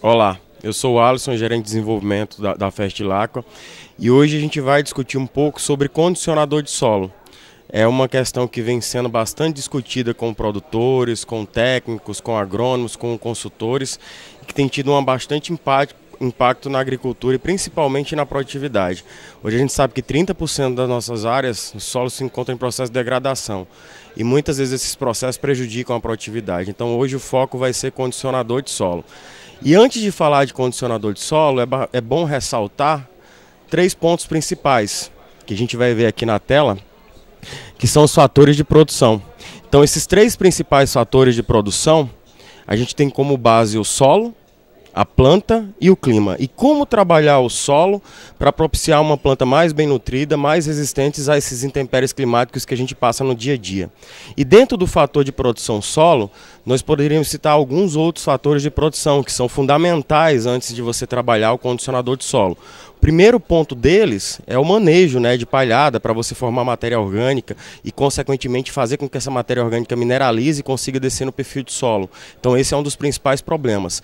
Olá, eu sou o Alisson, gerente de desenvolvimento da Festilaqua, e hoje a gente vai discutir um pouco sobre condicionador de solo. É uma questão que vem sendo bastante discutida com produtores, com técnicos, com agrônomos, com consultores, e que tem tido bastante impacto na agricultura e principalmente na produtividade. Hoje a gente sabe que 30% das nossas áreas, o solo se encontra em processo de degradação e muitas vezes esses processos prejudicam a produtividade. Então hoje o foco vai ser condicionador de solo. E antes de falar de condicionador de solo, é bom ressaltar 3 pontos principais que a gente vai ver aqui na tela, que são os fatores de produção. Então esses 3 principais fatores de produção, a gente tem como base o solo, a planta e o clima. E como trabalhar o solo para propiciar uma planta mais bem nutrida, mais resistentes a esses intempéries climáticos que a gente passa no dia a dia. E dentro do fator de produção solo, nós poderíamos citar alguns outros fatores de produção que são fundamentais antes de você trabalhar o condicionador de solo. O primeiro ponto deles é o manejo, de palhada para você formar matéria orgânica e, consequentemente, fazer com que essa matéria orgânica mineralize e consiga descer no perfil de solo. Então esse é um dos principais problemas.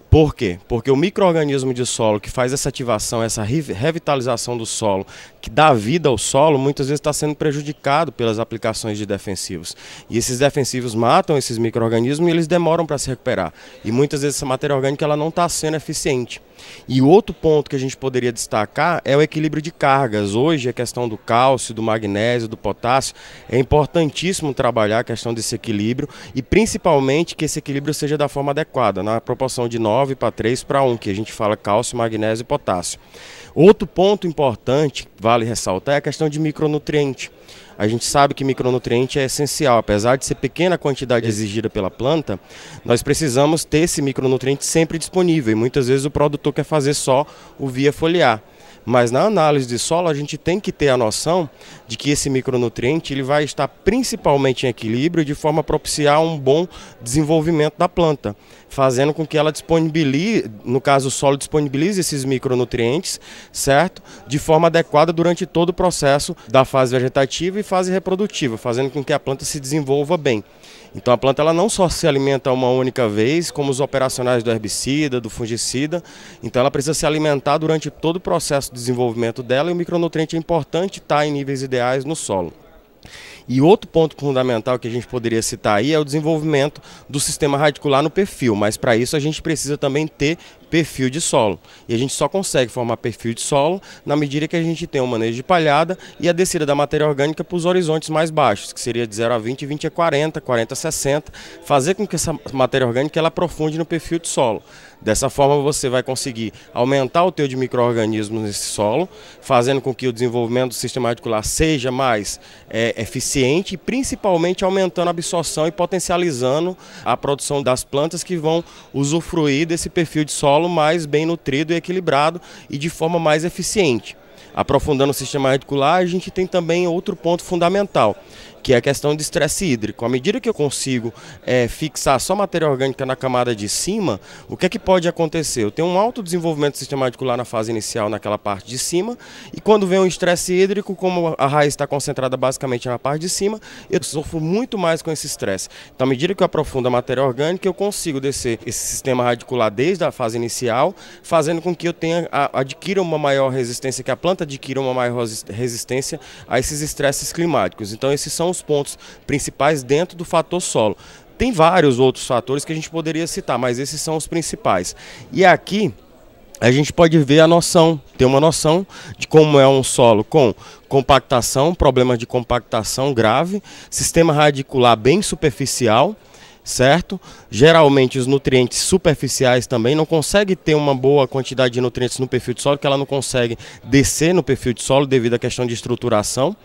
Por quê? Porque o micro-organismo de solo que faz essa ativação, essa revitalização do solo, que dá vida ao solo, muitas vezes está sendo prejudicado pelas aplicações de defensivos. E esses defensivos matam esses micro-organismos e eles demoram para se recuperar. E muitas vezes essa matéria orgânica ela não está sendo eficiente. E outro ponto que a gente poderia destacar é o equilíbrio de cargas. Hoje a questão do cálcio, do magnésio, do potássio, é importantíssimo trabalhar a questão desse equilíbrio e principalmente que esse equilíbrio seja da forma adequada, na proporção de 9:3:1, que a gente fala cálcio, magnésio e potássio. Outro ponto importante, vale ressaltar, é a questão de micronutriente. A gente sabe que micronutriente é essencial, apesar de ser pequena a quantidade exigida pela planta, nós precisamos ter esse micronutriente sempre disponível e muitas vezes o produtor quer fazer só o via foliar. Mas na análise de solo a gente tem que ter a noção de que esse micronutriente ele vai estar principalmente em equilíbrio de forma a propiciar um bom desenvolvimento da planta, fazendo com que ela disponibilize, no caso o solo disponibilize esses micronutrientes, certo? De forma adequada durante todo o processo da fase vegetativa e fase reprodutiva, fazendo com que a planta se desenvolva bem. Então a planta ela não só se alimenta uma única vez, como os operacionais do herbicida, do fungicida, então ela precisa se alimentar durante todo o processo de desenvolvimento dela e o micronutriente é importante estar em níveis ideais no solo. E outro ponto fundamental que a gente poderia citar aí é o desenvolvimento do sistema radicular no perfil, mas para isso a gente precisa também ter perfil de solo. E a gente só consegue formar perfil de solo na medida que a gente tem um manejo de palhada e a descida da matéria orgânica para os horizontes mais baixos, que seria de 0 a 20, 20 a 40, 40 a 60, fazer com que essa matéria orgânica ela aprofunde no perfil de solo. Dessa forma você vai conseguir aumentar o teor de micro-organismos nesse solo, fazendo com que o desenvolvimento do sistema radicular seja mais eficiente e principalmente aumentando a absorção e potencializando a produção das plantas que vão usufruir desse perfil de solo mais bem nutrido e equilibrado e de forma mais eficiente. Aprofundando o sistema radicular, a gente tem também outro ponto fundamental, que é a questão de estresse hídrico. À medida que eu consigo fixar só matéria orgânica na camada de cima, o que é que pode acontecer? Eu tenho um alto desenvolvimento do sistema radicular na fase inicial, naquela parte de cima, e quando vem um estresse hídrico, como a raiz está concentrada basicamente na parte de cima, eu sofro muito mais com esse estresse. Então, à medida que eu aprofundo a matéria orgânica, eu consigo descer esse sistema radicular desde a fase inicial, fazendo com que eu adquira uma maior resistência, que a planta adquira uma maior resistência a esses estresses climáticos. Então, esses são os pontos principais dentro do fator solo. Tem vários outros fatores que a gente poderia citar, mas esses são os principais. E aqui a gente pode ver ter uma noção de como é um solo com compactação, problemas de compactação grave, sistema radicular bem superficial, certo? Geralmente os nutrientes superficiais também não conseguem ter uma boa quantidade de nutrientes no perfil de solo, que ela não consegue descer no perfil de solo devido à questão de estruturação.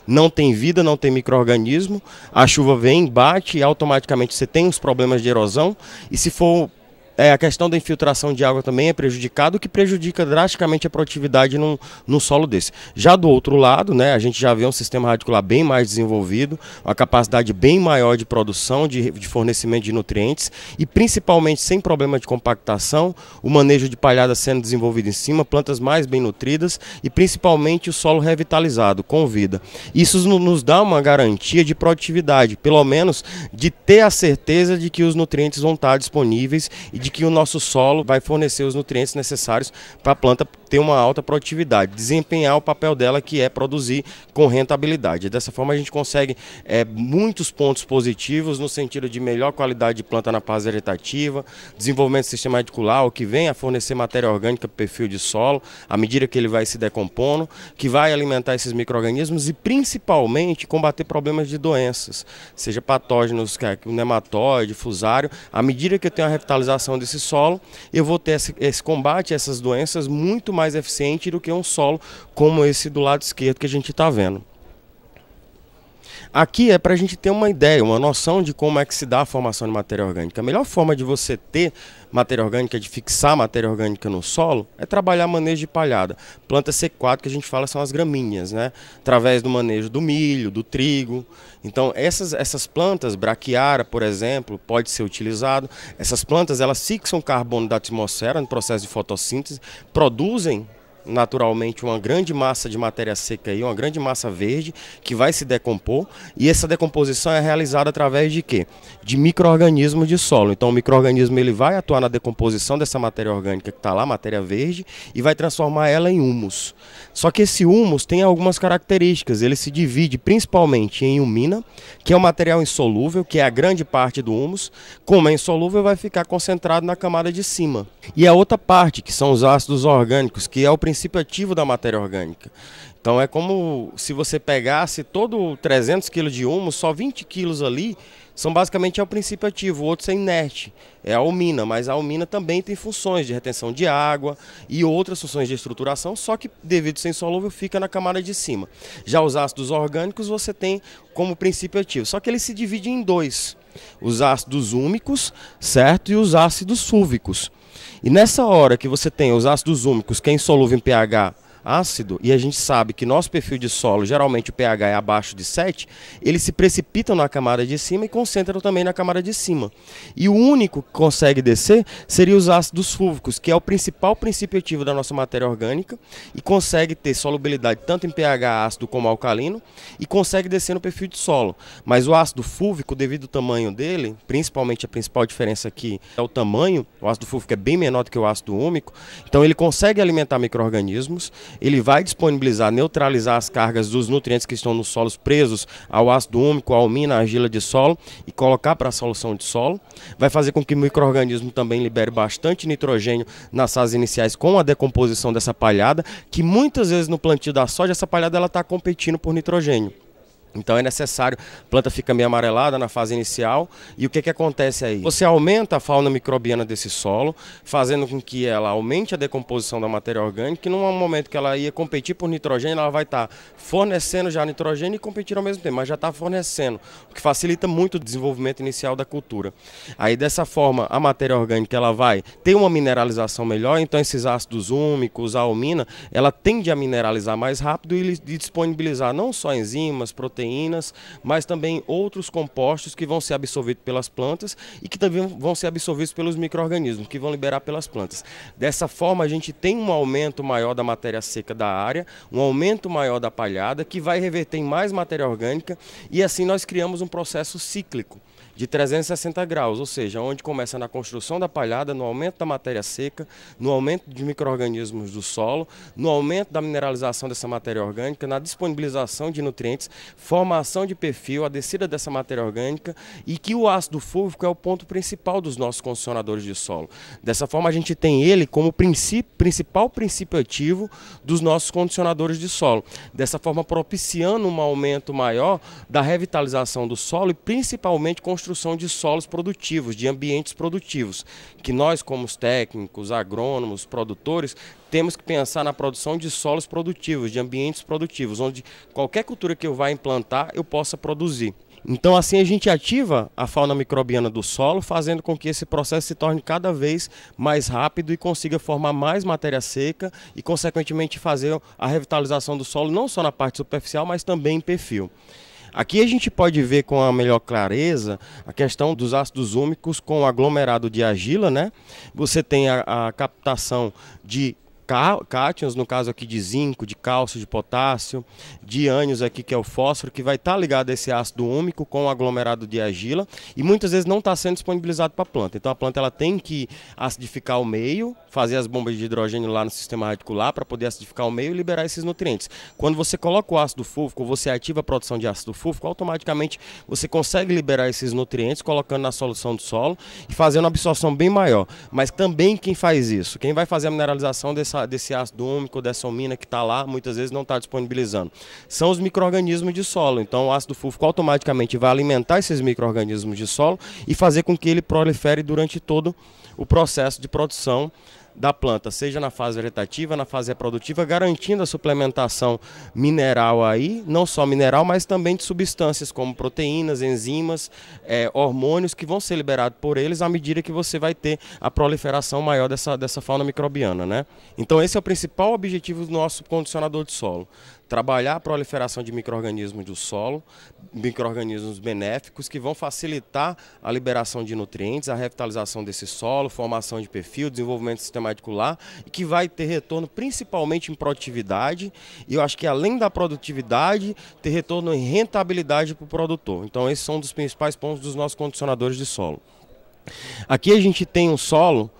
Não tem vida, não tem micro-organismo, a chuva vem, bate e automaticamente você tem os problemas de erosão e se for a questão da infiltração de água também é prejudicado, o que prejudica drasticamente a produtividade num solo desse. Já do outro lado, a gente já vê um sistema radicular bem mais desenvolvido, uma capacidade bem maior de produção, de fornecimento de nutrientes e principalmente sem problema de compactação, o manejo de palhada sendo desenvolvido em cima, plantas mais bem nutridas e principalmente o solo revitalizado, com vida. Isso nos dá uma garantia de produtividade, pelo menos de ter a certeza de que os nutrientes vão estar disponíveis e de que o nosso solo vai fornecer os nutrientes necessários para a planta ter uma alta produtividade, desempenhar o papel dela, que é produzir com rentabilidade. Dessa forma a gente consegue muitos pontos positivos no sentido de melhor qualidade de planta na fase vegetativa, desenvolvimento do sistema radicular, o que vem a fornecer matéria orgânica para o perfil de solo, à medida que ele vai se decompondo, que vai alimentar esses micro-organismos e principalmente combater problemas de doenças, seja patógenos, o nematóide, fusário. À medida que eu tenho a revitalização desse solo, eu vou ter esse combate a essas doenças muito mais eficiente do que um solo como esse do lado esquerdo que a gente está vendo. Aqui é para a gente ter uma ideia, uma noção de como é que se dá a formação de matéria orgânica. A melhor forma de você ter matéria orgânica, de fixar matéria orgânica no solo, é trabalhar manejo de palhada. Planta C4 que a gente fala são as gramíneas, né? Através do manejo do milho, do trigo. Então essas plantas, braquiária, por exemplo, pode ser utilizado. Essas plantas elas fixam carbono da atmosfera no processo de fotossíntese, produzem naturalmente uma grande massa de matéria seca aí, uma grande massa verde que vai se decompor, e essa decomposição é realizada através de quê? De micro-organismos de solo. Então o micro-organismo ele vai atuar na decomposição dessa matéria orgânica que está lá, matéria verde, e vai transformar ela em humus. Só que esse humus tem algumas características, ele se divide principalmente em humina, que é um material insolúvel, que é a grande parte do humus. Como é insolúvel, vai ficar concentrado na camada de cima. E a outra parte, que são os ácidos orgânicos, que é o princípio ativo da matéria orgânica. Então é como se você pegasse todo 300 kg de humus, só 20 kg ali são basicamente o princípio ativo, o outro é inerte, é a almina, mas a almina também tem funções de retenção de água e outras funções de estruturação, só que devido a ser insolúvel fica na camada de cima. Já os ácidos orgânicos você tem como princípio ativo, só que ele se divide em dois, os ácidos úmicos, certo? E os ácidos fúlvicos. E nessa hora que você tem os ácidos úmicos, que é insolúvel em pH ácido, e a gente sabe que nosso perfil de solo, geralmente o pH é abaixo de 7, eles se precipitam na camada de cima e concentram também na camada de cima. E o único que consegue descer seria os ácidos fúlvicos, que é o principal princípio ativo da nossa matéria orgânica, e consegue ter solubilidade tanto em pH ácido como alcalino, e consegue descer no perfil de solo. Mas o ácido fúlvico, devido ao tamanho dele, principalmente a principal diferença aqui é o tamanho, o ácido fúlvico é bem menor do que o ácido úmico, então ele consegue alimentar micro-organismos, ele vai disponibilizar, neutralizar as cargas dos nutrientes que estão nos solos presos ao ácido úmico, à almina, à argila de solo e colocar para a solução de solo. Vai fazer com que o micro-organismo também libere bastante nitrogênio nas fases iniciais com a decomposição dessa palhada, que muitas vezes no plantio da soja essa palhada ela está competindo por nitrogênio. Então é necessário, a planta fica meio amarelada na fase inicial, e o que acontece aí? Você aumenta a fauna microbiana desse solo, fazendo com que ela aumente a decomposição da matéria orgânica, e num momento que ela ia competir por nitrogênio, ela vai estar fornecendo já nitrogênio e competir ao mesmo tempo, mas já está fornecendo, o que facilita muito o desenvolvimento inicial da cultura. Aí dessa forma a matéria orgânica ela vai ter uma mineralização melhor, então esses ácidos úmicos, a almina, ela tende a mineralizar mais rápido e disponibilizar não só enzimas, proteínas, mas também outros compostos que vão ser absorvidos pelas plantas e que também vão ser absorvidos pelos micro-organismos, que vão liberar pelas plantas. Dessa forma, a gente tem um aumento maior da matéria seca da área, um aumento maior da palhada, que vai reverter em mais matéria orgânica, e assim nós criamos um processo cíclico de 360 graus, ou seja, onde começa na construção da palhada, no aumento da matéria seca, no aumento de micro-organismos do solo, no aumento da mineralização dessa matéria orgânica, na disponibilização de nutrientes, formação de perfil, a descida dessa matéria orgânica, e que o ácido fúlvico é o ponto principal dos nossos condicionadores de solo. Dessa forma a gente tem ele como principal princípio ativo dos nossos condicionadores de solo. Dessa forma propiciando um aumento maior da revitalização do solo e principalmente construção de solos produtivos, de ambientes produtivos, que nós como os técnicos, agrônomos, produtores, temos que pensar na produção de solos produtivos, de ambientes produtivos, onde qualquer cultura que eu vá implantar eu possa produzir. Então assim a gente ativa a fauna microbiana do solo, fazendo com que esse processo se torne cada vez mais rápido e consiga formar mais matéria seca e consequentemente fazer a revitalização do solo não só na parte superficial, mas também em perfil. Aqui a gente pode ver com a melhor clareza a questão dos ácidos úmicos com o aglomerado de argila, né? Você tem a captação de cátions, no caso aqui de zinco, de cálcio, de potássio, de ânions aqui que é o fósforo, que vai estar ligado a esse ácido úmico com o aglomerado de argila e muitas vezes não está sendo disponibilizado para a planta. Então a planta ela tem que acidificar o meio, fazer as bombas de hidrogênio lá no sistema radicular para poder acidificar o meio e liberar esses nutrientes. Quando você coloca o ácido fúlvico, você ativa a produção de ácido fúlvico, automaticamente você consegue liberar esses nutrientes colocando na solução do solo e fazendo uma absorção bem maior. Mas também quem faz isso? Quem vai fazer a mineralização desse ácido úmico, dessa umina que está lá, muitas vezes não está disponibilizando. São os micro-organismos de solo. Então o ácido fúlvico automaticamente vai alimentar esses micro-organismos de solo e fazer com que ele prolifere durante todo o processo de produção da planta, seja na fase vegetativa, na fase reprodutiva, garantindo a suplementação mineral aí, não só mineral, mas também de substâncias como proteínas, enzimas, hormônios que vão ser liberados por eles à medida que você vai ter a proliferação maior dessa fauna microbiana, né? Então esse é o principal objetivo do nosso condicionador de solo. Trabalhar a proliferação de micro-organismos do solo, micro-organismos benéficos que vão facilitar a liberação de nutrientes, a revitalização desse solo, formação de perfil, desenvolvimento do sistema radicular e que vai ter retorno principalmente em produtividade e eu acho que além da produtividade, ter retorno em rentabilidade para o produtor. Então esses são um dos principais pontos dos nossos condicionadores de solo. Aqui a gente tem um solo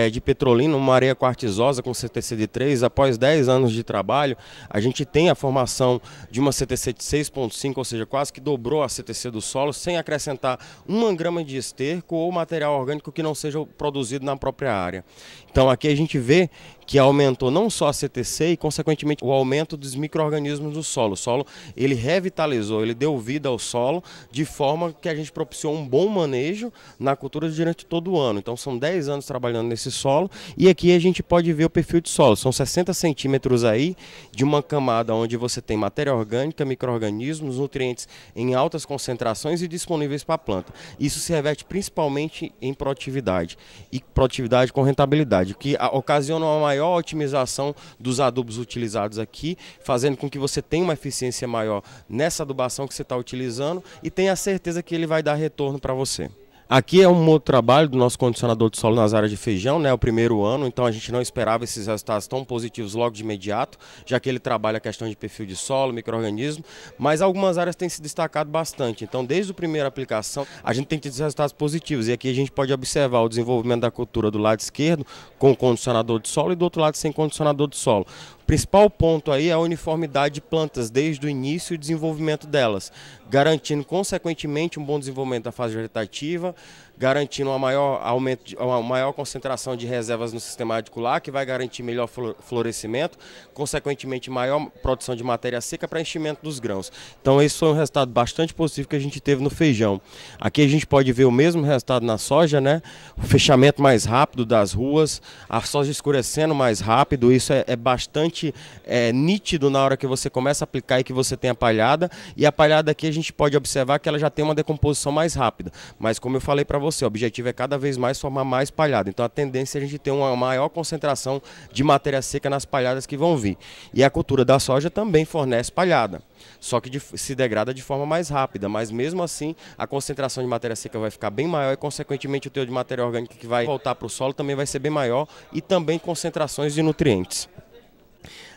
de petrolina, uma areia quartzosa com CTC de 3. Após 10 anos de trabalho, a gente tem a formação de uma CTC de 6,5, ou seja, quase que dobrou a CTC do solo, sem acrescentar 1 grama de esterco ou material orgânico que não seja produzido na própria área. Então aqui a gente vê que aumentou não só a CTC e, consequentemente, o aumento dos micro-organismos do solo. O solo, ele revitalizou, ele deu vida ao solo de forma que a gente propiciou um bom manejo na cultura durante todo o ano. Então são 10 anos trabalhando nesse solo e aqui a gente pode ver o perfil de solo. São 60 centímetros aí de uma camada onde você tem matéria orgânica, micro-organismos, nutrientes em altas concentrações e disponíveis para a planta. Isso se reverte principalmente em produtividade e produtividade com rentabilidade, o que ocasiona uma maior otimização dos adubos utilizados aqui, fazendo com que você tenha uma eficiência maior nessa adubação que você está utilizando e tenha a certeza que ele vai dar retorno para você. Aqui é um outro trabalho do nosso condicionador de solo nas áreas de feijão, né? O primeiro ano, então a gente não esperava esses resultados tão positivos logo de imediato, já que ele trabalha a questão de perfil de solo, micro-organismo, mas algumas áreas têm se destacado bastante. Então, desde a primeira aplicação, a gente tem tido resultados positivos. E aqui a gente pode observar o desenvolvimento da cultura do lado esquerdo com o condicionador de solo e do outro lado sem condicionador de solo. O principal ponto aí é a uniformidade de plantas desde o início e o desenvolvimento delas, garantindo consequentemente um bom desenvolvimento da fase vegetativa, garantindo uma maior concentração de reservas no sistema radicular, que vai garantir melhor florescimento, consequentemente maior produção de matéria seca para enchimento dos grãos. Então esse foi um resultado bastante positivo que a gente teve no feijão. Aqui a gente pode ver o mesmo resultado na soja, né? O fechamento mais rápido das ruas, a soja escurecendo mais rápido, isso é bastante nítido na hora que você começa a aplicar e que você tem a palhada. E a palhada aqui a gente pode observar que ela já tem uma decomposição mais rápida, mas como eu falei para você, o objetivo é cada vez mais formar mais palhada. Então a tendência é a gente ter uma maior concentração de matéria seca nas palhadas que vão vir. E a cultura da soja também fornece palhada, só que se degrada de forma mais rápida, mas mesmo assim a concentração de matéria seca vai ficar bem maior e consequentemente o teor de matéria orgânica que vai voltar para o solo também vai ser bem maior e também concentrações de nutrientes.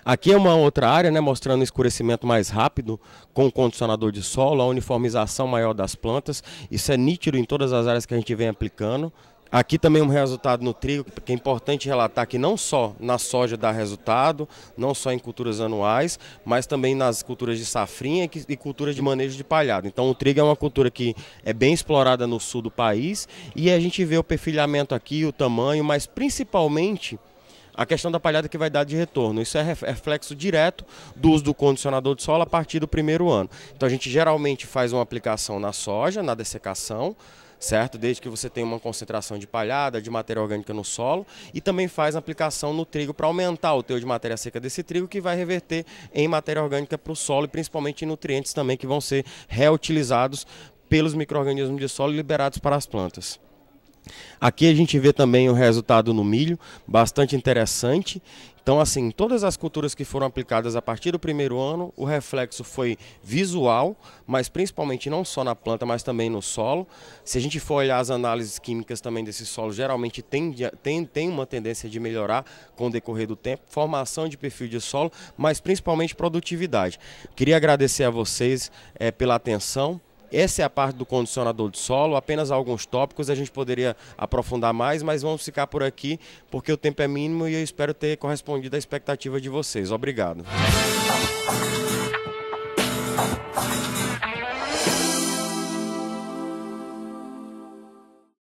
Aqui é uma outra área, né, mostrando o escurecimento mais rápido com o condicionador de solo, a uniformização maior das plantas. Isso é nítido em todas as áreas que a gente vem aplicando. Aqui também um resultado no trigo, que é importante relatar que não só na soja dá resultado, não só em culturas anuais, mas também nas culturas de safrinha e culturas de manejo de palhado. Então o trigo é uma cultura que é bem explorada no sul do país e a gente vê o perfilhamento aqui, o tamanho, mas principalmente a questão da palhada que vai dar de retorno. Isso é reflexo direto do uso do condicionador de solo a partir do primeiro ano. Então a gente geralmente faz uma aplicação na soja, na dessecação, certo? Desde que você tenha uma concentração de palhada, de matéria orgânica no solo, e também faz a aplicação no trigo para aumentar o teor de matéria seca desse trigo, que vai reverter em matéria orgânica para o solo e principalmente em nutrientes também que vão ser reutilizados pelos micro-organismos de solo liberados para as plantas. Aqui a gente vê também o resultado no milho, bastante interessante. Então, assim, todas as culturas que foram aplicadas a partir do primeiro ano, o reflexo foi visual, mas principalmente não só na planta, mas também no solo. Se a gente for olhar as análises químicas também desse solo, geralmente tem uma tendência de melhorar com o decorrer do tempo, formação de perfil de solo, mas principalmente produtividade. Queria agradecer a vocês pela atenção. Essa é a parte do condicionador de solo, apenas alguns tópicos, a gente poderia aprofundar mais, mas vamos ficar por aqui, porque o tempo é mínimo e eu espero ter correspondido à expectativa de vocês. Obrigado.